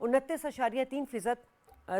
29.3%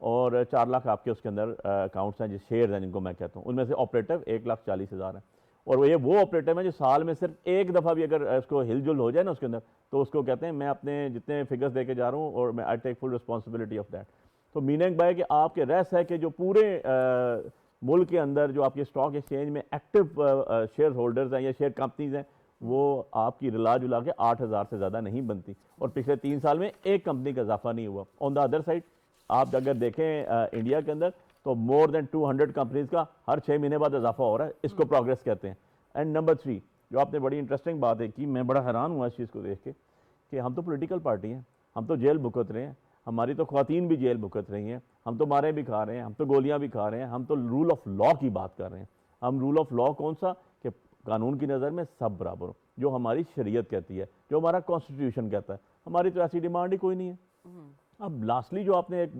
اور 4 لاکھ آپ کے اس کے اندر اکاؤنٹس ہیں، جو شیئرز ہیں جن کو میں کہتا ہوں، ان میں سے آپریٹو 1,40,000 ہیں، اور وہ آپریٹو ہیں جو سال میں صرف ایک دفعہ بھی اگر اس کو ہل جل ہو جائے نا اس کے اندر، تو اس کو کہتے ہیں میں اپنے جتنے فگرز دے کے جا رہا ہوں اور میں آئی ٹیک فل رسپانسبلٹی آف دیٹ. تو میننگ بائی کہ آپ کے رس ہے کہ جو پورے ملک کے اندر جو آپ کے اسٹاک ایکسچینج میں ایکٹیو شیئر ہولڈرز ہیں یا شیئر کمپنیز ہیں، وہ آپ کی رلا جلا کے 8,000 سے زیادہ نہیں بنتی، اور پچھلے 3 سال میں ایک کمپنی کا اضافہ نہیں ہوا. آن دا ادر سائڈ آپ اگر دیکھیں انڈیا کے اندر تو مور دین 200 کمپنیز کا ہر 6 مہینے بعد اضافہ ہو رہا ہے. اس کو پروگریس کہتے ہیں. اینڈ نمبر 3 جو آپ نے بڑی انٹرسٹنگ بات ہے کی، میں بڑا حیران ہوا اس چیز کو دیکھ کے کہ ہم تو پولیٹیکل پارٹی ہیں، ہم تو جیل بھگت رہے ہیں، ہماری تو خواتین بھی جیل بھگت رہی ہیں، ہم تو مارے بھی کھا رہے ہیں، ہم تو گولیاں بھی کھا رہے ہیں، ہم تو رول آف لا کی بات کر رہے ہیں. ہم رول آف لا کون سا؟ کہ قانون کی نظر میں سب برابر ہو، جو ہماری شریعت کہتی ہے، جو ہمارا کانسٹیٹیوشن کہتا ہے. ہماری تو ایسی ڈیمانڈ ہی کوئی نہیں ہے. اب لاسٹلی جو آپ نے ایک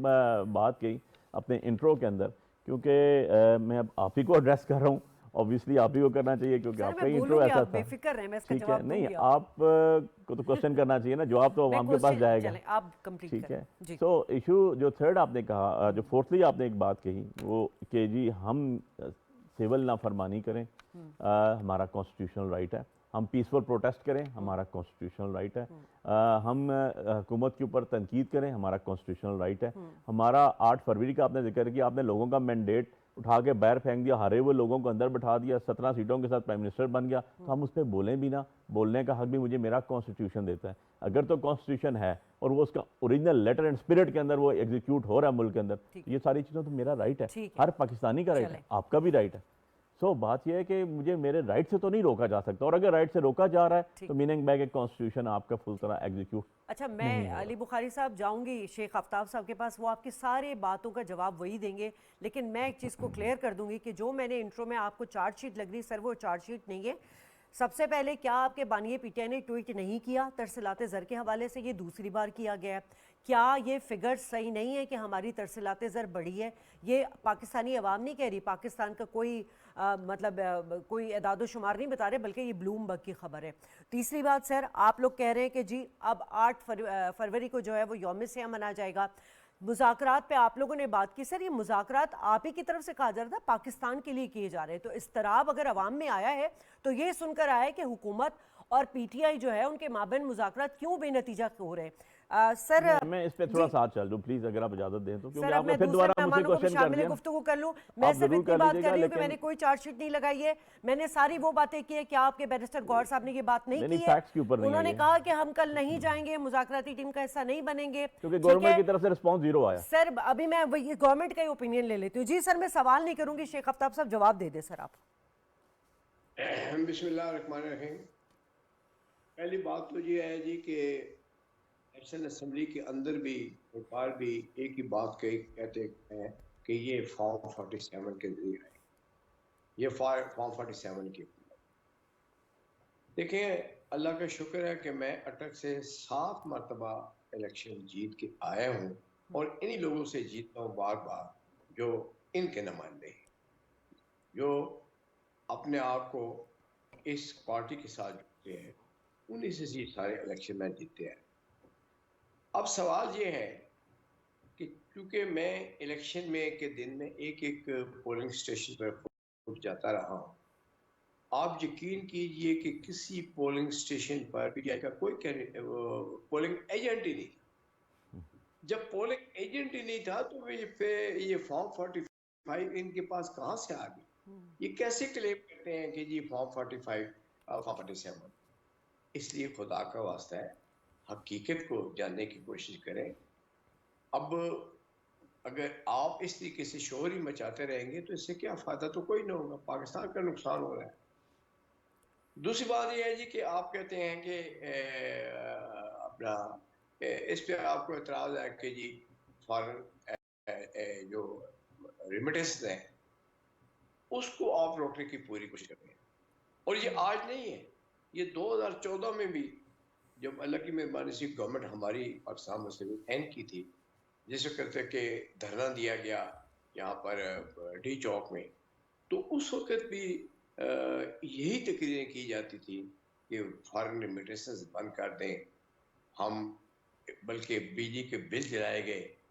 بات کہی اپنے انٹرو کے اندر، کیونکہ میں اب آپ ہی کو ایڈریس کر رہا ہوں، اوبیسلی آپ ہی کو کرنا چاہیے کیونکہ سر آپ میں کا ہی انٹرو بولوں گی، ایسا آپ تھا. بے فکر رہیں، میں اس کا ٹھیک ہے، جواب دوں نہیں گی آپ کو. آپ کو تو کوشچن کرنا چاہیے نا، جواب تو میں عوام کے پاس جائے گا. چلیں آپ کمپلیٹ ٹھیک کریں. ہے. جی سو ایشو جو تھرڈ آپ نے کہا، جو فورتھلی آپ نے ایک بات کہی وہ کہ جی ہم سول نافرمانی کریں، ہمارا کانسٹیٹیوشنل رائٹ ہے. ہم پیسفل پروٹیسٹ کریں، ہمارا کانسٹیٹیوشنل رائٹ ہے. ہم حکومت کے اوپر تنقید کریں، ہمارا کانسٹیٹیوشنل رائٹ ہے. ہمارا 8 فروری کا آپ نے ذکر کیا، آپ نے لوگوں کا مینڈیٹ اٹھا کے باہر پھینک دیا، ہارے ہوئے لوگوں کو اندر بٹھا دیا، 17 سیٹوں کے ساتھ پرائم منسٹر بن گیا. تو ہم اس پہ بولیں بھی نہ، بولنے کا حق بھی مجھے میرا کانسٹیٹیوشن دیتا ہے. اگر تو کانسٹیٹیوشن ہے اور وہ اس کا اوریجنل لیٹر اینڈ اسپرٹ کے اندر وہ ایگزیکیوٹ ہو رہا ہے ملک کے اندر، ٹھیک یہ ساری چیزوں تو میرا رائٹ ہے، ٹھیک ہے. ہر پاکستانی کا رائٹ ہے، چلیں. آپ کا بھی رائٹ ہے. سو بات یہ ہے کہ مجھے میرے رائٹ سے تو نہیں روکا جا سکتا، اور اگر رائٹ سے روکا جا رہا ہے تو میننگ بائی کہ کانسٹیٹیوشن آپ کا فل طرح ایگزیکیوٹ اچھا، نہیں میں ہو علی رہا. بخاری صاحب جاؤں گی شیخ آفتاب صاحب کے پاس، وہ آپ کی سارے باتوں کا جواب وہی دیں گے، لیکن میں ایک چیز کو کلیئر کر دوں گی کہ جو میں نے انٹرو میں آپ کو چارج شیٹ لگ رہی سر، وہ چارج شیٹ نہیں ہے. سب سے پہلے کیا آپ کے بانی پی ٹی آئی نے ٹویٹ نہیں کیا ترسیلات زر کے حوالے سے؟ یہ دوسری بار کیا گیا ہے. کیا یہ فگر صحیح نہیں ہے کہ ہماری ترسیلات زر بڑھی ہے؟ یہ پاکستانی عوام نہیں کہہ رہی، پاکستان کا کوئی مطلب کوئی اعداد و شمار نہیں بتا رہے، بلکہ یہ بلوم برگ کی خبر ہے. تیسری بات سر، آپ لوگ کہہ رہے ہیں کہ جی اب 8 فروری کو جو ہے وہ یوم سیاہ منایا جائے گا. مذاکرات پہ آپ لوگوں نے بات کی، سر یہ مذاکرات آپ ہی کی طرف سے کہا جا رہا تھا پاکستان کے لیے کیے جا رہے ہیں، تو اضطراب اگر عوام میں آیا ہے تو یہ سن کر آیا ہے کہ حکومت اور پی ٹی آئی جو ہے ان کے مابین مذاکرات کیوں بے نتیجہ ہو رہے ہیں؟ سر میں اس پہ تھوڑا جی ساتھ چل دوں پلیز، اگر آپ اجازت دیں تو، سر، کیونکہ اب آپ میں نے پھر دوسرے دوبارہ مجھ سے مہمانوں کو بھی کوشچن کر شامل دیا نا. گفتگو کر لوں. میں آپ صرف ضرور اتنی کر بات لیجیے کر گا، رہی ہوں کہ میں لیکن نے کوئی چارج شیٹ نہیں لگائی ہے. میں نے ساری وہ باتیں کی ہے کہ آپ کے بیرسٹر گوہر صاحب نے یہ بات نہیں نہیں کی ہے. فیکٹس کے اوپر نہیں انہوں ہے نے یہ، کہا کہ ہم کل نہیں جائیں گے، مذاکراتی ٹیم کا حصہ نہیں بنیں گے. کیونکہ ٹھیک گورنمنٹ ہے کی طرف سے رسپانس زیرو آیا. سر، ابھی میں گورنمنٹ کا ہی اوپینین لے لیتی ہوں. جی سر، میں سوال نہیں کروں گی، شیخ آفتاب صاحب جواب دے دیں سر آپ. بسم اللہ الرحمن الرحیم. پہلی بات تو یہ ہے جی کہ نیشنل اسمبلی کے اندر بھی اور باہر بھی ایک ہی بات کہتے ہیں کہ یہ فارم 47 کے ذریعے آئے. یہ فارم 47 کی دیکھیں، اللہ کا شکر ہے کہ میں اٹک سے 7 مرتبہ الیکشن جیت کے آیا ہوں، اور انہی لوگوں سے جیتا ہوں بار بار جو ان کے نمائندے ہیں، جو اپنے آپ کو اس پارٹی کے ساتھ جڑتے ہیں، انہی سے سارے الیکشن میں جیتے ہیں. اب سوال یہ ہے کہ کیونکہ میں الیکشن میں کے دن میں ایک پولنگ سٹیشن پر جاتا رہا ہوں، آپ یقین کیجئے کہ کسی polling station per P T I کا کوئی پولنگ ایجنٹ ہی نہیں تھا. جب پولنگ ایجنٹ ہی نہیں تھا تو یہ فارم 45 ان کے پاس کہاں سے آ گئی؟ یہ کیسے کلیم کرتے ہیں کہ جی فارم 45 فارم 47؟ اس لیے خدا کا واسطہ ہے، حقیقت کو جاننے کی کوشش کریں. اب اگر آپ اس طریقے سے شور ہی مچاتے رہیں گے تو اس سے کیا فائدہ؟ تو کوئی نہ ہوگا، پاکستان کا نقصان ہو رہا ہے. دوسری بات یہ ہے جی کہ آپ کہتے ہیں کہ اپنا اس پہ آپ کو اعتراض ہے کہ جی فارن جو ریمیٹنس ہیں اس کو آپ روکنے کی پوری کوشش کرتے ہیں. اور یہ آج نہیں ہے، یہ 2014 میں بھی جب اللہ کی مہربانی سے گورنمنٹ ہماری پاکستان مسلم این کی تھی، جس وقت کہ دھرنا دیا گیا یہاں پر ڈی چوک میں، تو اس وقت بھی یہی تقریریں کی جاتی تھی کہ فارن ریمیٹنسز بند کر دیں. ہم بلکہ بجلی کے بل جلائے گئے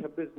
26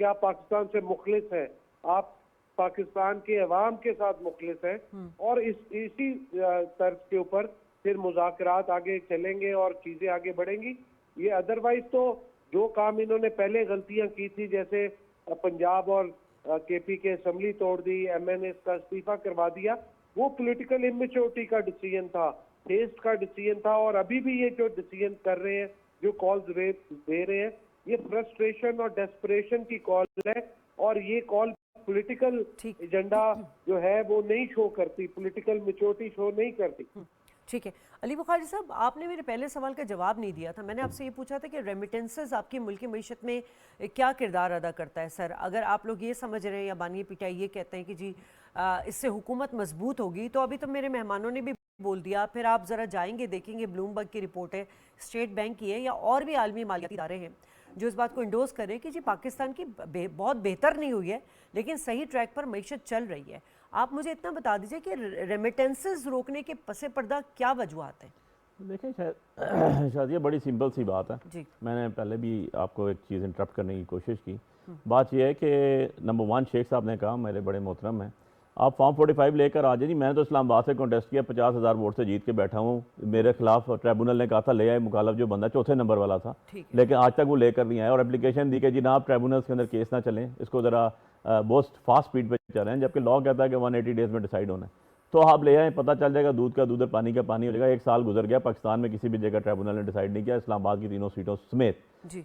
کیا پاکستان سے مخلص ہیں, آپ پاکستان کے عوام کے ساتھ مخلص ہیں, اور اسی طرز کے اوپر پھر مذاکرات آگے چلیں گے اور چیزیں آگے بڑھیں گی. یہ ادروائز تو جو کام انہوں نے پہلے غلطیاں کی تھی, جیسے پنجاب اور کے پی کے اسمبلی توڑ دی, ایم این ایس کا استعفیٰ کروا دیا, وہ پولیٹیکل امیچورٹی کا ڈیسیژن تھا, ٹیسٹ کا ڈیسیژن تھا. اور ابھی بھی یہ جو ڈیسیژن کر رہے ہیں, جو کالز دے رہے ہیں, یہ فرسٹریشن اور ڈیسپریشن کی کال ہے, اور یہ کال پولیٹیکل ایجنڈا جو ہے وہ نہیں شو کرتی, پولیٹیکل میچورٹی شو نہیں کرتی. ٹھیک ہے علی بخاری صاحب, آپ نے میرے پہلے سوال کا جواب نہیں دیا تھا. میں نے آپ سے یہ پوچھا تھا کہ ریمیٹنسز آپ کی ملکی معیشت میں کیا کردار ادا کرتا ہے سر؟ اگر آپ لوگ یہ سمجھ رہے ہیں یا بانی پی ٹی آئی یہ کہتے ہیں کہ جی اس سے حکومت مضبوط ہوگی, تو ابھی تو میرے مہمانوں نے بھی بول دیا, پھر آپ ذرا جائیں گے دیکھیں گے بلوم برگ کی رپورٹ ہے, اسٹیٹ بینک کی ہے, یا اور بھی عالمی مالیاتی ادارے ہیں جو اس بات کو انڈوز کر رہے ہیں کہ جی پاکستان کی بہت بہتر نہیں ہوئی ہے لیکن صحیح ٹریک پر معیشت چل رہی ہے. آپ مجھے اتنا بتا دیجئے کہ ریمیٹنسز روکنے کے پس پردہ کیا وجوہات ہیں؟ دیکھیں شاید یہ بڑی سمپل سی بات ہے. جی میں نے پہلے بھی آپ کو ایک چیز انٹرپٹ کرنے کی کوشش کی. بات یہ ہے کہ نمبر 1 شیخ صاحب نے کہا, میرے بڑے محترم ہیں, آپ فارم 45 لے کر آ جائیں. جی میں نے تو اسلام آباد سے کنٹیسٹ کیا, 50,000 ووٹ سے جیت کے بیٹھا ہوں. میرے خلاف ٹریبونل نے کہا تھا لے آئے, مخالف جو بندہ 4تھے نمبر والا تھا, لیکن آج تک وہ لے کر نہیں آیا, اور اپلیکیشن دی کہ جناب ٹریبونلز کے اندر کیس نہ چلیں, اس کو ذرا بہت فاسٹ سپیڈ پہ چل رہے ہیں, جبکہ لاء کہتا ہے کہ 180 ڈیز میں ڈیسائیڈ ہونا ہے. تو آپ لے آئیں, پتہ چل جائے گا دودھ کا دودھ ہے, پانی کا پانی ہو جائے گا. 1 سال گزر گیا, پاکستان میں کسی بھی جگہ ٹریبونل نے ڈیسائیڈ نہیں کیا, اسلام آباد کی 3 سیٹوں سمیت,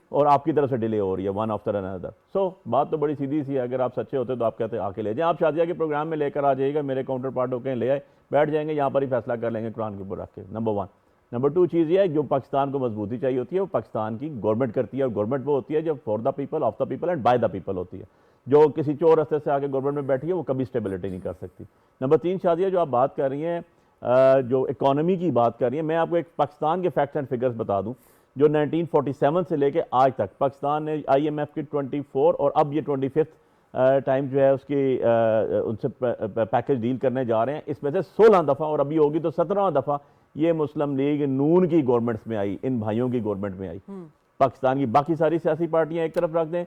اور آپ کی طرف سے ڈیلے ہو رہی ہے ون آفٹر انادر. سو بات تو بڑی سیدھی سی ہے, اگر آپ سچے ہوتے تو آپ کہتے آ کے لے جائیں. آپ شادیہ کے پروگرام میں لے کر آ جائیے گا, میرے کاؤنٹر پارٹ ہو کے لے آئے, بیٹھ جائیں گے, یہاں پر ہی فیصلہ کر لیں گے قرآن کے اوپر رکھ کے. نمبر 1. نمبر 2 چیز یہ ہے, جو پاکستان کو مضبوطی چاہیے ہوتی ہے وہ پاکستان کی گورنمنٹ کرتی ہے, اور گورنمنٹ وہ ہوتی ہے جو for the people, of the people and by the people ہوتی ہے. جو کسی چور رستے سے آ کے گورنمنٹ میں بیٹھی ہے وہ کبھی اسٹیبلٹی نہیں کر سکتی. نمبر 3 شادیہ, جو آپ بات کر رہی ہیں, جو اکانومی کی بات کر رہی ہیں, میں آپ کو ایک پاکستان کے فیکٹس اینڈ فگرز بتا دوں. جو 1947 سے لے کے آج تک پاکستان نے آئی ایم ایف کی 24 اور اب یہ 25 ٹائم جو ہے اس کی ان سے پیکج ڈیل کرنے جا رہے ہیں, اس میں سے 16 دفعہ, اور ابھی ہوگی تو 17واں دفعہ, یہ مسلم لیگ نون کی گورنمنٹس میں آئی, ان بھائیوں کی گورنمنٹ میں آئی. پاکستان کی باقی ساری سیاسی پارٹیاں ایک طرف رکھ دیں,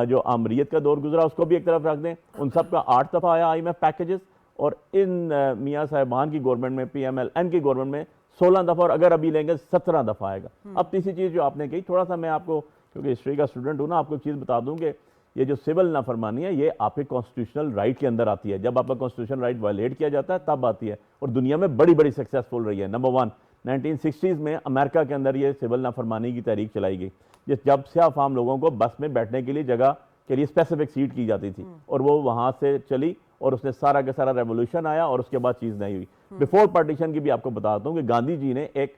جو آمریت کا دور گزرا اس کو بھی ایک طرف رکھ دیں, ان سب کا 8 دفعہ آیا آئی ایم ایف پیکیجز, اور ان میاں صاحبان کی گورنمنٹ میں, پی ایم ایل این کی گورنمنٹ میں 16 دفعہ, اور اگر ابھی لیں گے 17 دفعہ آئے گا. اب تیسری چیز جو آپ نے کہی, تھوڑا سا میں آپ کو, کیونکہ ہسٹری کا اسٹوڈنٹ ہوں نا, آپ کو ایک چیز بتا دوں کہ یہ جو سول نافرمانی ہے یہ آپ کے کانسٹیٹیوشنل رائٹ کے اندر آتی ہے. جب آپ کا کانسٹیٹیوشنل رائٹ وائلیٹ کیا جاتا ہے تب آتی ہے, اور دنیا میں بڑی بڑی سکسیسفل رہی ہے. نمبر 1 1960s میں امریکہ کے اندر یہ سول نافرمانی کی تحریک چلائی گئی, جب سیاہ فام لوگوں کو بس میں بیٹھنے کے لیے جگہ کے لیے اسپیسیفک سیٹ کی جاتی تھی, اور وہ وہاں سے چلی, اور اس نے سارا کا سارا ریولوشن آیا, اور اس کے بعد چیز نہیں ہوئی. بیفور پارٹیشن کی بھی آپ کو بتاتا ہوں کہ گاندھی جی نے ایک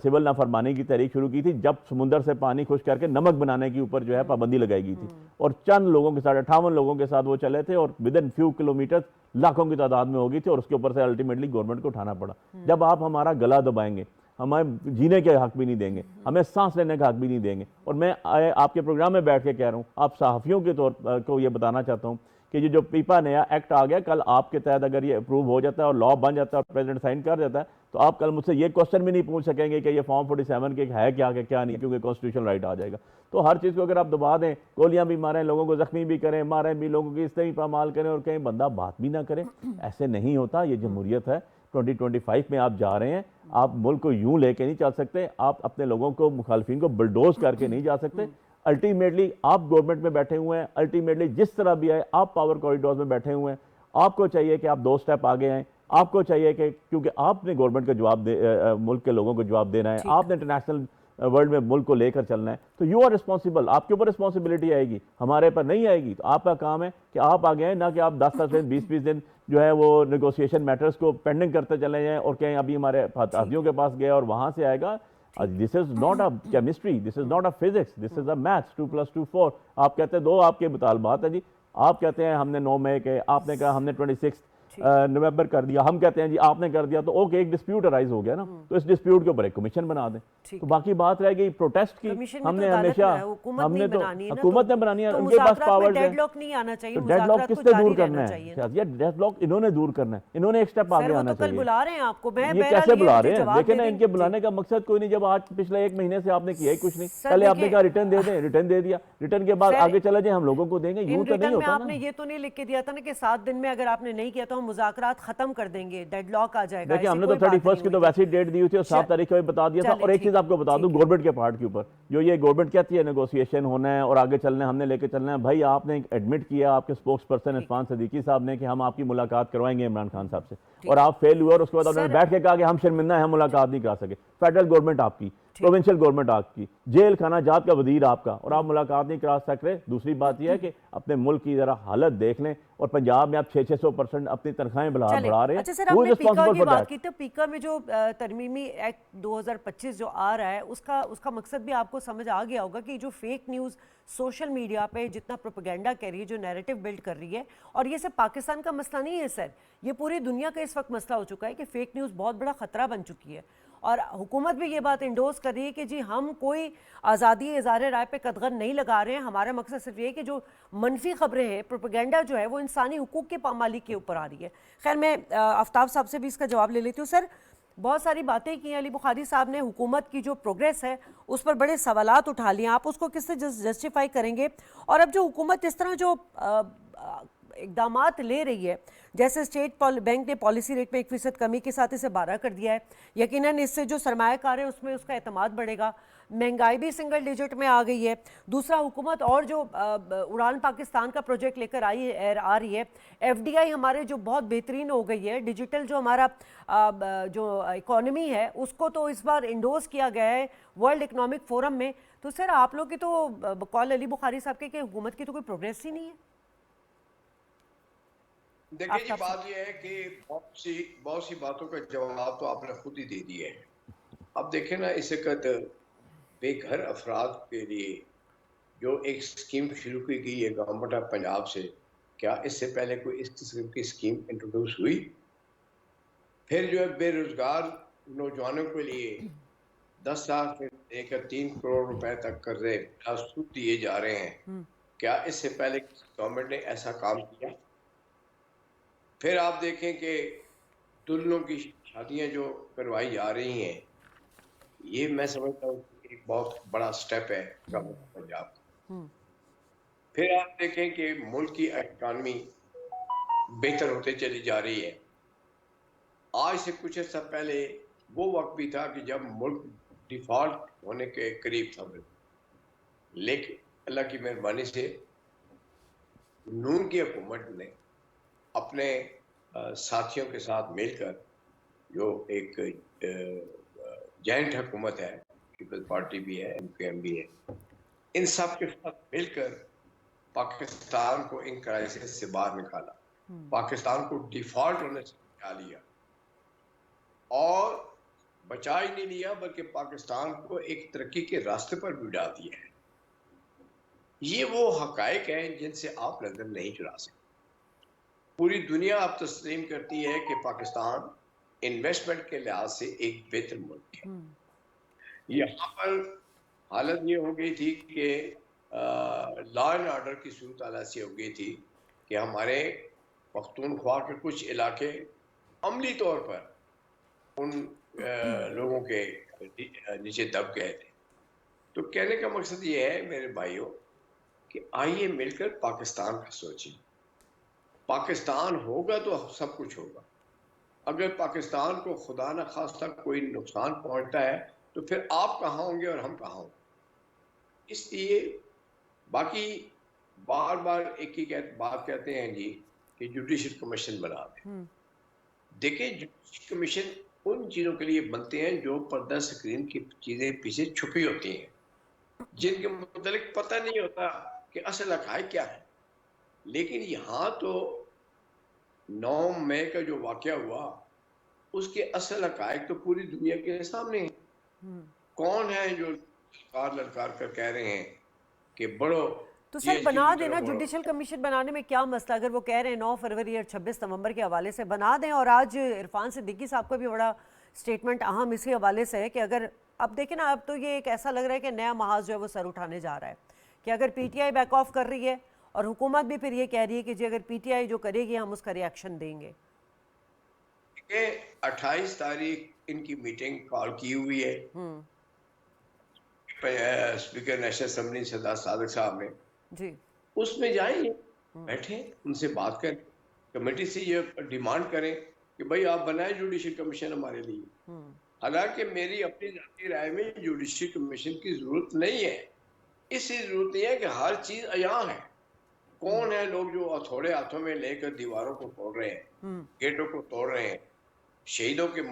سول نافرمانی کی تحریک شروع کی تھی, جب سمندر سے پانی خشک کر کے نمک بنانے کے اوپر جو ہے پابندی لگائی گئی تھی, اور چند لوگوں کے ساتھ 58 لوگوں کے ساتھ وہ چلے تھے, اور ودن فیو کلومیٹر لاکھوں کی تعداد میں ہو گئی تھی, اور اس کے اوپر سے الٹیمیٹلی گورنمنٹ کو اٹھانا پڑا. جب آپ ہمارا گلا دبائیں گے, ہمیں جینے کے حق بھی نہیں دیں گے, ہمیں سانس لینے کا حق بھی نہیں دیں گے. اور میں آپ کے پروگرام میں بیٹھ کے کہہ رہا ہوں, آپ صحافیوں کے طور کو یہ بتانا چاہتا ہوں کہ یہ جو پیپا نیا ایکٹ آ گیا, کل آپ کے تحت اگر یہ اپروو ہو جاتا ہے اور لاء بن جاتا ہے اور پریزیڈنٹ سائن کر دیتا ہے, تو آپ کل مجھ سے یہ کوسچن بھی نہیں پوچھ سکیں گے کہ یہ فارم 47 کے ہے کیا کہ کیا نہیں, کیونکہ کانسٹیٹیوشن رائٹ آ جائے گا. تو ہر چیز کو اگر آپ دبا دیں, گولیاں بھی ماریں, لوگوں کو زخمی بھی کریں, ماریں بھی, لوگوں کی اس طرح پامال کریں, اور کہیں بندہ بات بھی نہ کرے, ایسے نہیں ہوتا. یہ جمہوریت ہے, 2025 میں آپ جا رہے ہیں, آپ ملک کو یوں لے کے نہیں چل سکتے, آپ اپنے لوگوں کو, مخالفین کو بلڈوز کر کے نہیں جا سکتے. الٹیمیٹلی آپ گورنمنٹ میں بیٹھے ہوئے ہیں, الٹیمیٹلی جس طرح بھی آئے آپ پاور کوریڈورز میں بیٹھے ہوئے ہیں, آپ کو چاہیے کہ آپ 2 سٹیپ آگے آئیں. آپ کو چاہیے کہ کیونکہ آپ نے گورنمنٹ کا جواب ملک کے لوگوں کو جواب دینا ہے, آپ نے انٹرنیشنل ورلڈ میں ملک کو لے کر چلنا ہے, تو یو آر رسپانسیبل, آپ کے اوپر رسپانسبلٹی آئے گی, ہمارے پر نہیں آئے گی. تو آپ کا کام ہے کہ آپ آگے آئیں, نہ کہ آپ 10 دن 20 دن جو ہے وہ نیگوسیشن میٹرز کو پینڈنگ کرتے چلے جائیں, اور کہیں ابھی ہمارے ہاتھیوں کے پاس گیا اور وہاں سے آئے گا. This is not a chemistry, this is not a physics, this is a maths, 2 + 2 4. آپ کہتے ہیں 2 آپ کے مطالبات ہیں جی, آپ کہتے ہیں ہم نے 9 مئی کے, آپ نے کہا ہم نے 26 نومبر کر دیا, ہم کہتے ہیں جی آپ نے کر دیا, تو اوکے ایک ڈسپیوٹ ارائز ہو گیا نا, تو اس ڈسپیوٹ کے اوپر ایک کمیشن بنا دیں. تو باقی بات رہ گئی پروٹیسٹ کی. ہم نے ہمیشہ ہم نے تو حکومت نے بنانی ہے, ان کے پاس پاورز ہیں. ڈیڈ لاک نہیں آنا چاہیے, تو ڈیڈ لاک کس نے دور کرنا چاہیے. ہے؟ ڈیڈ لاک انہوں نے دور کرنا ہے, انہوں نے ایک سٹیپ آگے آنا چاہیے. بلا رہے ہیں آپ کو, یہ کیسے بلا رہے ہیں؟ دیکھیں نا, ان کے بلانے کا مقصد کوئی نہیں. جب آج پچھلے ایک مہینے سے آپ نے کیا ہی کچھ نہیں, پہلے آپ نے کہا ریٹرن دے دیں, ریٹرن دے دیا, ریٹرن کے بعد آگے چلا جائیں ہم لوگوں کو دیں گے, یوں تو نہیں ہوتا آپ نے یہ تو نہیں لکھ کے دیا تھا نا کہ 7 دن میں اگر آپ نے نہیں کیا تو ہم مذاکرات ختم کر دیں گے, ڈیڈ لاک آ جائے گا. دیکھیں ہم نے تو 31 کی تو ویسی ڈیٹ دی ہوئی تھی اور 7 تاریخ کو بھی بتا دیا تھا. اور ایک چیز آپ کو بتا دوں گورنمنٹ کے پارٹ کے اوپر, جو یہ گورنمنٹ کہتی ہے نیگوسیشن ہونا ہے اور آگے چلنا ہے, ہم نے لے کے چلنا ہے, بھائی آپ نے ایڈمٹ کیا آپ کے اسپوکس پرسن عثمان صدیقی صاحب نے کہ ہم آپ کی ملاقات کروائیں گے عمران خان صاحب سے, اور آپ فیل ہوئے, اور اس کے بعد انہوں نے بیٹھ کے کہا کہ ہم شرمندہ ہیں, ہم ملاقات نہیں کر سکے. فیڈرل گورنمنٹ آپ کی, پروونشل گورنمنٹ آپ کی, جیل خانہ جات کا وزیر آپ کا, اور آپ ملاقات نہیں کرا سک رہے. دوسری بات یہ ہے کہ اپنے ملک کی ذرا حالت دیکھ لیں, اور پنجاب میں آپ 600% اپنی تنخواہیں بڑھا رہے ہیں. اچھا سر, آپ نے پیکا کی بات کی تو پیکا میں جو ترمیمی ایکٹ 2025 جو آ رہا ہے, اس کا مقصد بھی آپ کو سمجھ آ گیا ہوگا کہ جو فیک نیوز سوشل میڈیا پہ جتنا پروپیگنڈا کر رہی ہے, جو نیریٹو بلڈ کر رہی ہے, اور یہ صرف پاکستان کا مسئلہ نہیں ہے سر, یہ پوری دنیا کا اس وقت مسئلہ ہو چکا ہے کہ فیک نیوز بہت بڑا خطرہ بن چکی ہے. اور حکومت بھی یہ بات انڈورس کر رہی ہے کہ جی ہم کوئی آزادی اظہار رائے پہ قدغن نہیں لگا رہے ہیں, ہمارا مقصد صرف یہ ہے کہ جو منفی خبریں ہیں, پروپیگنڈا جو ہے وہ انسانی حقوق کے پامالی کے اوپر آ رہی ہے. خیر میں آفتاب صاحب سے بھی اس کا جواب لے لیتی ہوں. سر بہت ساری باتیں کی علی بخاری صاحب نے, حکومت کی جو پروگریس ہے اس پر بڑے سوالات اٹھا لیے, آپ اس کو کس سے جسٹیفائی کریں گے؟ اور اب جو حکومت اس طرح جو اقدامات لے رہی ہے, جیسے اسٹیٹ بینک نے پالیسی ریٹ میں 1% کمی کے ساتھ اسے 12 کر دیا ہے, یقیناً اس سے جو سرمایہ کار ہیں اس میں اس کا اعتماد بڑھے گا, مہنگائی بھی سنگل ڈیجٹ میں آ گئی ہے. دوسرا, حکومت اور جو اڑان پاکستان کا پروجیکٹ لے کر آ رہی ہے, FDI ہمارے جو بہت بہترین ہو گئی ہے, ڈیجیٹل جو ہمارا جو اکانومی ہے اس کو تو اس بار انڈورس کیا گیا ہے ورلڈ اکنامک فورم میں. تو سر آپ لوگ کی تو بقول علی بخاری صاحب کے کہ حکومت کی تو کوئی پروگریس ہی نہیں ہے. دیکھیں جی, بات یہ ہے کہ بہت سی باتوں کا جواب تو آپ نے خود ہی دے دیا ہے. اب دیکھیں نا, اس وقت بے گھر افراد کے لیے جو ایک اسکیم شروع کی گئی ہے گورنمنٹ آف پنجاب سے, کیا اس سے پہلے کوئی اس قسم کی اسکیم انٹروڈیوس ہوئی؟ پھر جو ہے بے روزگار نوجوانوں کے لیے 10 لاکھ سے لے کر 3 کروڑ روپے تک قرضے سود دیے جا رہے ہیں, کیا اس سے پہلے گورنمنٹ نے ایسا کام کیا؟ پھر آپ دیکھیں کہ دلہنوں کی شادیاں جو کروائی جا رہی ہیں, یہ میں سمجھتا ہوں ایک بہت بڑا سٹیپ ہے گورنمنٹ پنجاب کا. پھر آپ دیکھیں کہ ملک کی اکانومی بہتر ہوتے چلی جا رہی ہے. آج سے کچھ عرصہ پہلے وہ وقت بھی تھا کہ جب ملک ڈیفالٹ ہونے کے قریب تھا, لیکن اللہ کی مہربانی سے نون کی حکومت نے اپنے ساتھیوں کے ساتھ مل کر, جو ایک جوائنٹ حکومت ہے, پیپلز پارٹی بھی ہے, MKM بھی ہے, ان سب کے ساتھ مل کر پاکستان کو ان کرائسس سے باہر نکالا, پاکستان کو ڈیفالٹ ہونے سے بچا لیا, اور بچا ہی نہیں لیا بلکہ پاکستان کو ایک ترقی کے راستے پر بھی ڈال دیا ہے. یہ وہ حقائق ہیں جن سے آپ نظر نہیں چڑھا سکتے. پوری دنیا اب تسلیم کرتی ہے کہ پاکستان انویسٹمنٹ کے لحاظ سے ایک بہتر ملک ہے. یہاں پر حالت یہ ہو گئی تھی کہ لا اینڈ آرڈر کی صورتحال ایسی ہو گئی تھی کہ ہمارے پختونخوا کے کچھ علاقے عملی طور پر ان لوگوں کے نیچے دب گئے تھے. تو کہنے کا مقصد یہ ہے میرے بھائیوں کہ آئیے مل کر پاکستان کا سوچیں. پاکستان ہوگا تو سب کچھ ہوگا. اگر پاکستان کو خدا نہ خواستہ کوئی نقصان پہنچتا ہے تو پھر آپ کہاں ہوں گے اور ہم کہاں ہوں گے. اس لیے باقی بار بار ایک ہی بات کہتے ہیں جی کہ جوڈیشل کمیشن بنا دیں. دیکھیں, جوڈیشل کمیشن ان چیزوں کے لیے بنتے ہیں جو پردہ اسکرین کی چیزیں پیچھے چھپی ہوتی ہیں, جن کے متعلق پتہ نہیں ہوتا کہ اصل حقائق کیا ہے. لیکن یہاں تو 9 مئی کا جو واقعہ ہوا اس کے اصل حقائق تو پوری دنیا کے سامنے ہیں. کون ہیں جو للکار کر کہہ رہے ہیں کہ بڑھو تو جی سر ایس ٹی بنا کی دینا طرف جوڈیشل کمیشن بنانے میں کیا مسئلہ؟ اگر وہ کہہ رہے ہیں 9 فروری اور 26 نومبر کے حوالے سے بنا دیں. اور آج عرفان صدیقی صاحب کا بھی بڑا سٹیٹمنٹ اہم اسی حوالے سے ہے کہ اگر اب دیکھیں نا، اب تو یہ ایک ایسا لگ رہا ہے کہ نیا محاذ جو ہے وہ سر اٹھانے جا رہا ہے کہ اگر P T I back of کر رہی ہے اور حکومت بھی پھر یہ کہہ رہی ہے کہ جی اگر پی ٹی آئی جو کرے گی ہم اس کا ریئیکشن دیں گے. 28 تاریخ ان کی میٹنگ کال کی ہوئی ہے اسپیکر نیشنل اسمبلی سردار صادق صاحب نے. جی اس میں جائیں گے، بیٹھیں، ان سے بات کریں، کمیٹی سے یہ ڈیمانڈ کریں کہ بھائی آپ بنائیں جوڈیشل کمیشن ہمارے لیے. حالانکہ میری اپنی ذاتی رائے میں جوڈیشل کمیشن کی ضرورت نہیں ہے. اس لیے ضرورت نہیں ہے کہ ہر چیز عیاں ہے. کون ہے لوگ جو ہتھوڑے ہاتھوں میں لے کر دیواروں کو توڑ رہے ہیں، گیٹوں کو توڑ رہے ہیں، شہیدوں کے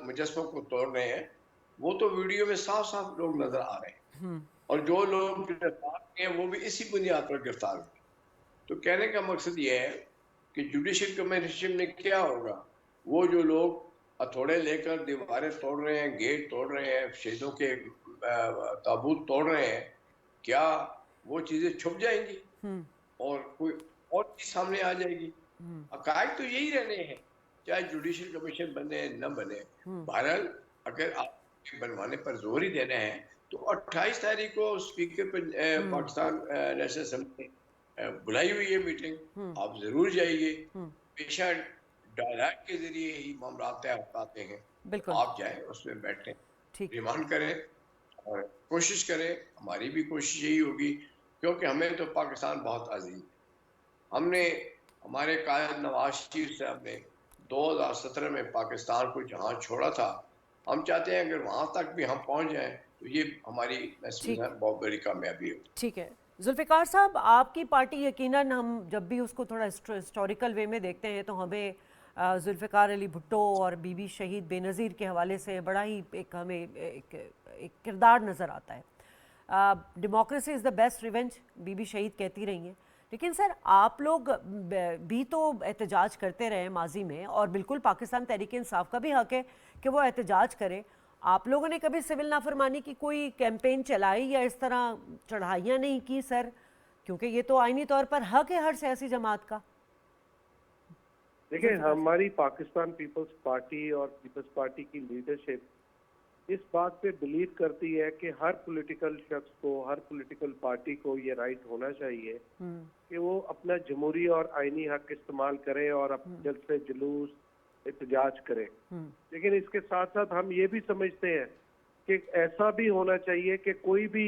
مجسموں کو توڑ رہے ہیں؟ وہ تو ویڈیو میں صاف صاف لوگ نظر آ رہے ہیں. اور جو لوگ گرفتار ہیں وہ بھی اسی بنیاد پر گرفتار ہوئے. تو کہنے کا مقصد یہ ہے کہ جوڈیشل کمیشن میں کیا ہوگا؟ وہ جو لوگ ہتھوڑے لے کر دیواریں توڑ رہے ہیں، گیٹ توڑ رہے ہیں، شہیدوں کے تابوت توڑ رہے ہیں، کیا وہ چیزیں چھپ جائیں گی اور کوئی اور چیز سامنے آ جائے گی؟ حقائق تو یہی رہنے ہیں، چاہے جوڈیشل کمیشن بنے نہ بنے. بہرحال اگر آپ بنوانے پر زور ہی دینا ہے تو 28 تاریخ کو اسپیکر پاکستان نیشنل اسمبلی بلائی ہوئی ہے میٹنگ، آپ ضرور جائیے. پیشہ ڈائلاگ کے ذریعے ہی معاملات طے ہوتے ہیں. بالکل آپ جائیں، اس میں بیٹھیں، ٹھیک. ریمانڈ کریں اور کوشش کریں. ہماری بھی کوشش یہی ہوگی کیونکہ ہمیں تو پاکستان بہت عزیز ہے. ہم نے ہمارے قائد نواز شریف صاحب نے 2017 میں پاکستان کو جہاں چھوڑا تھا، ہم چاہتے ہیں اگر وہاں تک بھی ہم پہنچ جائیں تو یہ ہماری بہت بڑی کامیابی ہے. ٹھیک ہے ذوالفقار صاحب، آپ کی پارٹی یقیناً ہم جب بھی اس کو تھوڑا ہسٹوریکل وے میں دیکھتے ہیں تو ہمیں ذوالفقار علی بھٹو اور بی بی شہید بے نظیر کے حوالے سے بڑا ہی ہمیں ایک کردار نظر آتا ہے. Democracy is the best revenge بی بی شہید کہتی رہی ہیں. لیکن سر آپ لوگ بھی تو احتجاج کرتے رہے ماضی میں، اور بالکل پاکستان تحریک انصاف کا بھی حق ہے کہ وہ احتجاج کرے. آپ لوگوں نے کبھی سول نافرمانی کی کوئی کیمپین چلائی یا اس طرح چڑھائیاں نہیں کی سر؟ کیونکہ یہ تو آئینی طور پر حق ہے ہر سیاسی جماعت کا. دیکھیں، ہماری پاکستان پیپلز پارٹی اور پیپلز پارٹی کی لیڈرشپ اس بات پہ بلیو کرتی ہے کہ ہر پولیٹیکل شخص کو، ہر پولیٹیکل پارٹی کو یہ رائٹ ہونا چاہیے کہ وہ اپنا جمہوری اور آئینی حق استعمال کرے اور جلسے جلوس احتجاج کرے. لیکن اس کے ساتھ ساتھ ہم یہ بھی سمجھتے ہیں کہ ایسا بھی ہونا چاہیے کہ کوئی بھی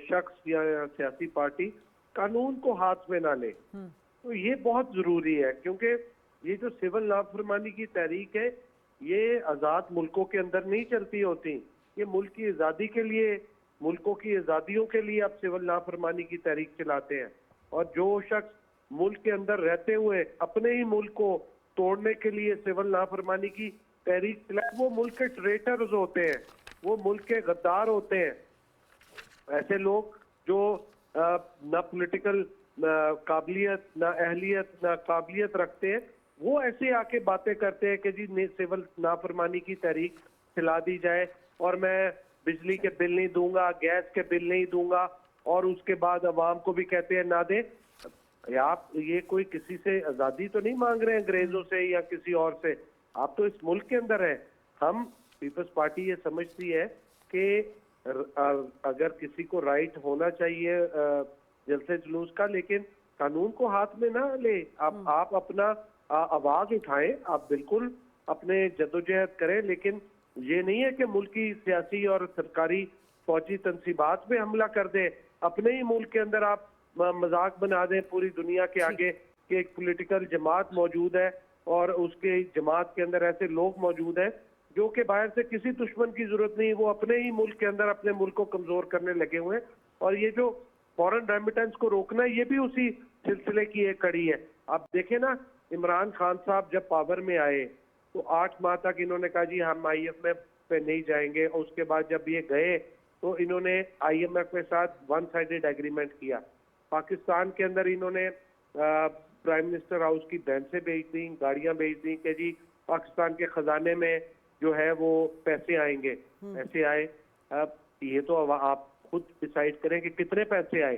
شخص یا سیاسی پارٹی قانون کو ہاتھ میں نہ لے. تو یہ بہت ضروری ہے کیونکہ یہ جو سول نافرمانی کی تحریک ہے یہ آزاد ملکوں کے اندر نہیں چلتی ہوتی. یہ ملک کی آزادی کے لیے، ملکوں کی آزادیوں کے لیے اب سول نافرمانی کی تحریک چلاتے ہیں. اور جو شخص ملک کے اندر رہتے ہوئے اپنے ہی ملک کو توڑنے کے لیے سول نافرمانی کی تحریک چلائے، وہ ملک کے ٹریٹرز ہوتے ہیں، وہ ملک کے غدار ہوتے ہیں. ایسے لوگ جو نہ پولیٹیکل قابلیت، نہ اہلیت، نہ قابلیت رکھتے ہیں، وہ ایسے آ کے باتیں کرتے ہیں کہ جی سول نافرمانی کی تحریک چلا دی جائے اور میں بجلی کے بل نہیں دوں گا، گیس کے بل نہیں دوں گا، اور اس کے بعد عوام کو بھی کہتے ہیں نہ دیں. آپ یہ کوئی کسی سے آزادی تو نہیں مانگ رہے ہیں انگریزوں سے یا کسی اور سے، آپ تو اس ملک کے اندر ہیں. ہم پیپلز پارٹی یہ سمجھتی ہے کہ اگر کسی کو رائٹ ہونا چاہیے جلسے جلوس کا، لیکن قانون کو ہاتھ میں نہ لے. آپ اپنا آواز اٹھائیں، آپ بالکل اپنے جدوجہد کریں، لیکن یہ نہیں ہے کہ ملکی سیاسی اور سرکاری فوجی تنصیبات پہ حملہ کر دیں. اپنے ہی ملک کے اندر آپ مذاق بنا دیں پوری دنیا کے آگے کہ ایک پولیٹیکل جماعت موجود ہے اور اس کے جماعت کے اندر ایسے لوگ موجود ہیں جو کہ باہر سے کسی دشمن کی ضرورت نہیں، وہ اپنے ہی ملک کے اندر اپنے ملک کو کمزور کرنے لگے ہوئے ہیں. اور یہ جو فورن ریمیٹنس کو روکنا، یہ بھی اسی سلسلے کی ایک کڑی ہے. آپ دیکھیں نا، عمران خان صاحب جب پاور میں آئے تو 8 ماہ تک انہوں نے کہا جی ہم آئی ایم ایف پہ نہیں جائیں گے. اس کے بعد جب یہ گئے تو انہوں نے آئی ایم ایف کے ساتھ ون سائیڈڈ ایگریمنٹ کیا. پاکستان کے اندر انہوں نے پرائم منسٹر ہاؤس کی بینچیں بیچ دیں، گاڑیاں بیچ دیں کہ جی پاکستان کے خزانے میں جو ہے وہ پیسے آئیں گے. پیسے آئے، اب یہ تو آپ خود ڈیسائیڈ کریں کہ کتنے پیسے آئے.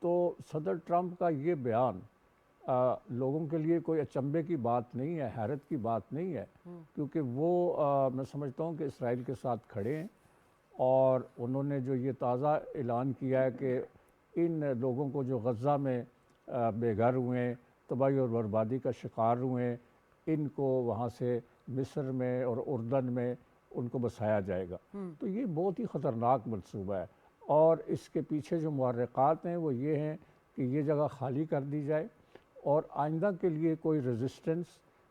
تو صدر ٹرمپ کا یہ بیان لوگوں کے لیے کوئی اچنبے کی بات نہیں ہے، حیرت کی بات نہیں ہے، کیونکہ وہ میں سمجھتا ہوں کہ اسرائیل کے ساتھ کھڑے ہیں، اور انہوں نے جو یہ تازہ اعلان کیا ہے کہ ان لوگوں کو جو غزہ میں بے گھر ہوئے ہیں، تباہی اور بربادی کا شکار ہوئے ہیں، ان کو وہاں سے مصر میں اور اردن میں ان کو بسایا جائے گا. تو یہ بہت ہی خطرناک منصوبہ ہے، اور اس کے پیچھے جو محرکات ہیں وہ یہ ہیں کہ یہ جگہ خالی کر دی جائے، اور آئندہ کے لیے کوئی ریزسٹنس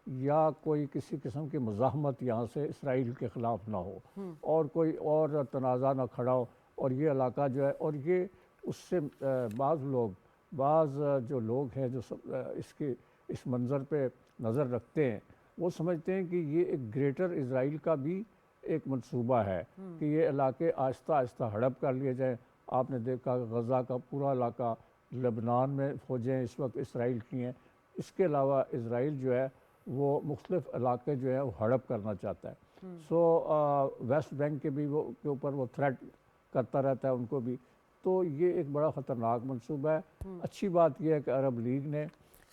یا کوئی کسی قسم کی مزاحمت یہاں سے اسرائیل کے خلاف نہ ہو، اور کوئی اور تنازع نہ کھڑا ہو، اور یہ علاقہ جو ہے، اور یہ اس سے بعض جو لوگ ہیں جو اس منظر پہ نظر رکھتے ہیں، وہ سمجھتے ہیں کہ یہ ایک گریٹر اسرائیل کا بھی ایک منصوبہ ہے کہ یہ علاقے آہستہ آہستہ ہڑپ کر لیے جائیں. آپ نے دیکھا کہ غزہ کا پورا علاقہ، لبنان میں فوجیں اس وقت اسرائیل کی ہیں. اس کے علاوہ اسرائیل جو ہے وہ مختلف علاقے جو ہے وہ ہڑپ کرنا چاہتا ہے. ویسٹ بینک کے اوپر وہ تھریٹ کرتا رہتا ہے ان کو بھی. تو یہ ایک بڑا خطرناک منصوبہ ہے. اچھی بات یہ ہے کہ عرب لیگ نے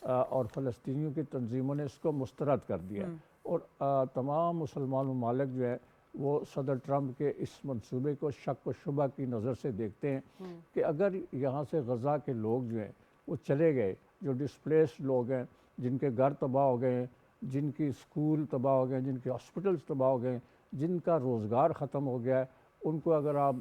اور فلسطینیوں کی تنظیموں نے اس کو مسترد کر دیا ہے، اور تمام مسلمان ممالک جو ہیں وہ صدر ٹرمپ کے اس منصوبے کو شک و شبہ کی نظر سے دیکھتے ہیں کہ اگر یہاں سے غزہ کے لوگ جو ہیں وہ چلے گئے، جو ڈسپلیسڈ لوگ ہیں، جن کے گھر تباہ ہو گئے ہیں، جن کی اسکول تباہ ہو گئے ہیں، جن کے ہاسپٹلس تباہ ہو گئے ہیں، جن کا روزگار ختم ہو گیا ہے، ان کو اگر آپ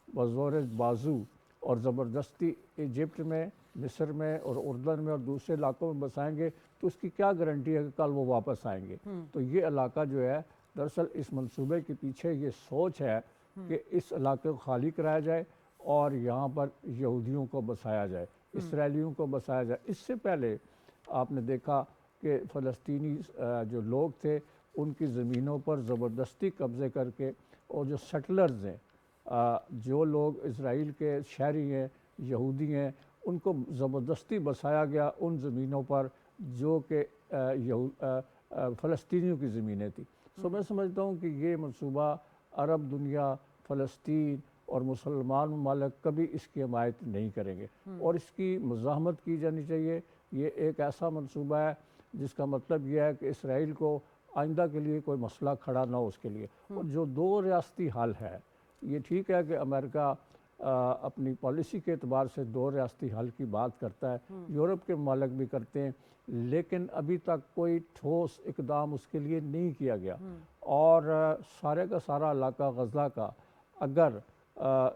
بزور بازو اور زبردستی ایجپٹ میں، مصر میں اور اردن میں اور دوسرے علاقوں میں بسائیں گے تو اس کی کیا گارنٹی ہے کہ کل وہ واپس آئیں گے. تو یہ علاقہ جو ہے دراصل اس منصوبے کے پیچھے یہ سوچ ہے کہ اس علاقے کو خالی کرایا جائے اور یہاں پر یہودیوں کو بسایا جائے، اسرائیلیوں کو بسایا جائے. اس سے پہلے آپ نے دیکھا کہ فلسطینی جو لوگ تھے ان کی زمینوں پر زبردستی قبضے کر کے، اور جو سیٹلرز ہیں، جو لوگ اسرائیل کے شہری ہیں، یہودی ہیں، ان کو زبردستی بسایا گیا ان زمینوں پر جو کہ فلسطینیوں کی زمینیں تھیں. میں سمجھتا ہوں کہ یہ منصوبہ عرب دنیا، فلسطین اور مسلمان ممالک کبھی اس کی حمایت نہیں کریں گے، اور اس کی مزاحمت کی جانی چاہیے. یہ ایک ایسا منصوبہ ہے جس کا مطلب یہ ہے کہ اسرائیل کو آئندہ کے لیے کوئی مسئلہ کھڑا نہ ہو اس کے لیے. اور جو دو ریاستی حل ہے، یہ ٹھیک ہے کہ امریکہ اپنی پالیسی کے اعتبار سے دو ریاستی حل کی بات کرتا ہے، یورپ کے ممالک بھی کرتے ہیں، لیکن ابھی تک کوئی ٹھوس اقدام اس کے لیے نہیں کیا گیا. اور سارے کا سارا علاقہ غزہ کا اگر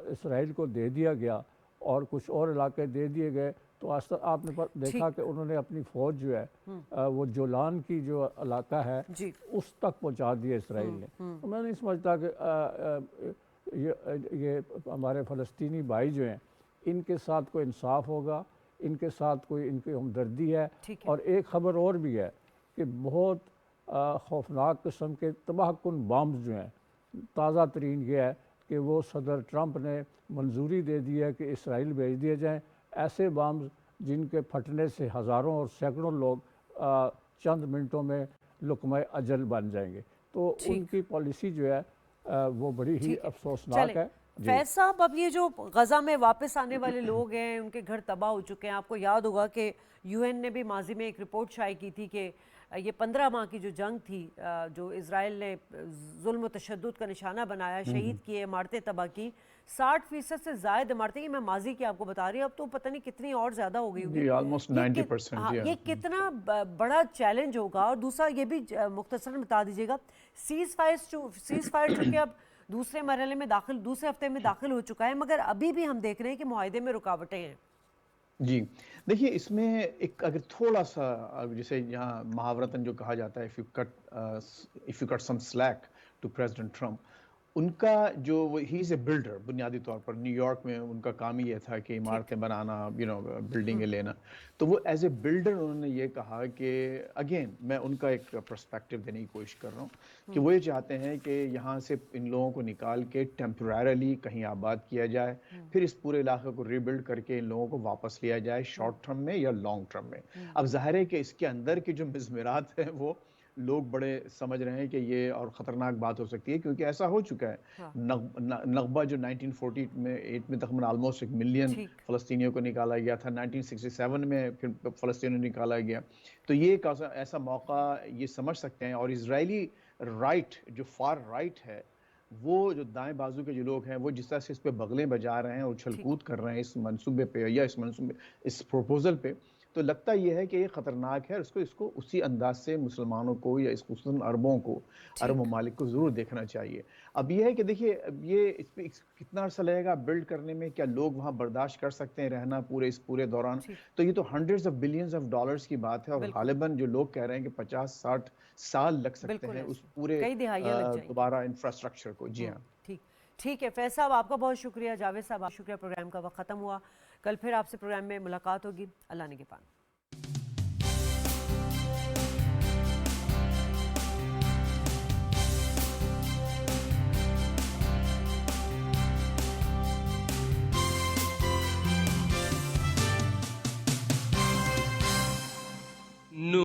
اسرائیل کو دے دیا گیا اور کچھ اور علاقے دے دیے گئے تو آپ نے دیکھا کہ انہوں نے اپنی فوج جو ہے وہ جولان کی جو علاقہ ہے اس تک پہنچا دیا اسرائیل نے. تو میں نہیں سمجھتا کہ یہ ہمارے فلسطینی بھائی جو ہیں ان کے ساتھ کوئی انصاف ہوگا، ان کے ساتھ کوئی ان کی ہمدردی ہے. اور ایک خبر اور بھی ہے کہ بہت خوفناک قسم کے تباہ کن بامز جو ہیں، تازہ ترین یہ ہے کہ وہ صدر ٹرمپ نے منظوری دے دی ہے کہ اسرائیل بھیج دیے جائیں، ایسے بامز جن کے پھٹنے سے ہزاروں اور سینکڑوں لوگ چند منٹوں میں لقمہ اجل بن جائیں گے. تو ان کی پالیسی جو ہے وہ بڑی ہی افسوسناک ہے. فیض صاحب، اب یہ جو غزہ میں واپس آنے والے لوگ ہیں ان کے گھر تباہ ہو چکے ہیں. آپ کو یاد ہوگا کہ یو این نے بھی ماضی میں ایک رپورٹ شائع کی تھی کہ یہ 15 ماہ کی جو جنگ تھی، جو اسرائیل نے ظلم و تشدد کا نشانہ بنایا، شہید کیے، عمارتیں تباہ کی، 60% سے زائد عمارتیں، یہ میں ماضی کی آپ کو بتا رہی ہوں، اب تو پتہ نہیں کتنی اور زیادہ ہو گئی ہوگی. almost 90%. یہ کتنا بڑا چیلنج ہوگا. اور دوسرا یہ بھی مختصراً بتا دیجیے گا، سیز فائر چونکہ اب دوسرے مرحلے میں دوسرے ہفتے میں داخل ہو چکا ہے، مگر ابھی بھی ہم دیکھ رہے ہیں کہ معاہدے میں رکاوٹیں ہیں. جی دیکھیے، اس میں ایک اگر تھوڑا سا جسے یہاں محاورتاً جو کہا جاتا ہے if you cut some slack to President Trump، ان کا جو ہی از اے بلڈر. بنیادی طور پر نیو یارک میں ان کا کام یہ تھا کہ عمارتیں بنانا، بلڈنگیں لینا. تو وہ ایز اے بلڈر انہوں نے یہ کہا کہ اگین میں ان کا ایک پرسپیکٹو دینے کی کوشش کر رہا ہوں کہ وہ یہ چاہتے ہیں کہ یہاں سے ان لوگوں کو نکال کے ٹیمپرریلی کہیں آباد کیا جائے، پھر اس پورے علاقے کو ریبلڈ کر کے ان لوگوں کو واپس لیا جائے، شارٹ ٹرم میں یا لانگ ٹرم میں. اب ظاہر ہے کہ اس کے اندر کے جو مضمرات ہیں وہ لوگ بڑے سمجھ رہے ہیں کہ یہ اور خطرناک بات ہو سکتی ہے، کیونکہ ایسا ہو چکا ہے۔ ہاں نغبہ جو 1948 میں تقریباً آلموسٹ 1 ملین ٹھیک فلسطینیوں کو نکالا گیا تھا، 1967 میں پھر فلسطینیوں نکالا گیا، تو یہ ایک ایسا موقع یہ سمجھ سکتے ہیں۔ اور اسرائیلی رائٹ جو فار رائٹ ہے، وہ جو دائیں بازو کے جو لوگ ہیں، وہ جس طرح سے اس پہ بغلیں بجا رہے ہیں اور اچھل ٹھیک کود کر رہے ہیں اس منصوبے پہ یا اس پروپوزل پہ، تو لگتا یہ ہے کہ یہ خطرناک ہے، اور اس کو اسی انداز سے مسلمانوں کو یا اس خصوصاً عربوں کو، عرب ٹھیک ممالک کو ضرور دیکھنا چاہیے۔ اب یہ ہے کہ دیکھیے اب یہ اس پہ کتنا عرصہ لگے گا بلڈ کرنے میں، کیا لوگ وہاں برداشت کر سکتے ہیں رہنا پورے دوران؟ ٹھیک تو یہ تو hundreds of billions of dollars کی بات ہے، اور بالکل غالباً جو لوگ کہہ رہے ہیں کہ 50-60 سال لگ سکتے بالکل ہیں اس ایسے پورے کئی دہائیاں لگ جائیں گی۔ دوبارہ انفراسٹرکچر کو۔ جی ہاں، ٹھیک ٹھیک ہے فیض صاحب، آپ کا بہت شکریہ، جاوید صاحب آپ کا شکریہ، پروگرام کا وقت ختم ہوا، کل پھر آپ سے پروگرام میں ملاقات ہوگی، اللہ نگہبان۔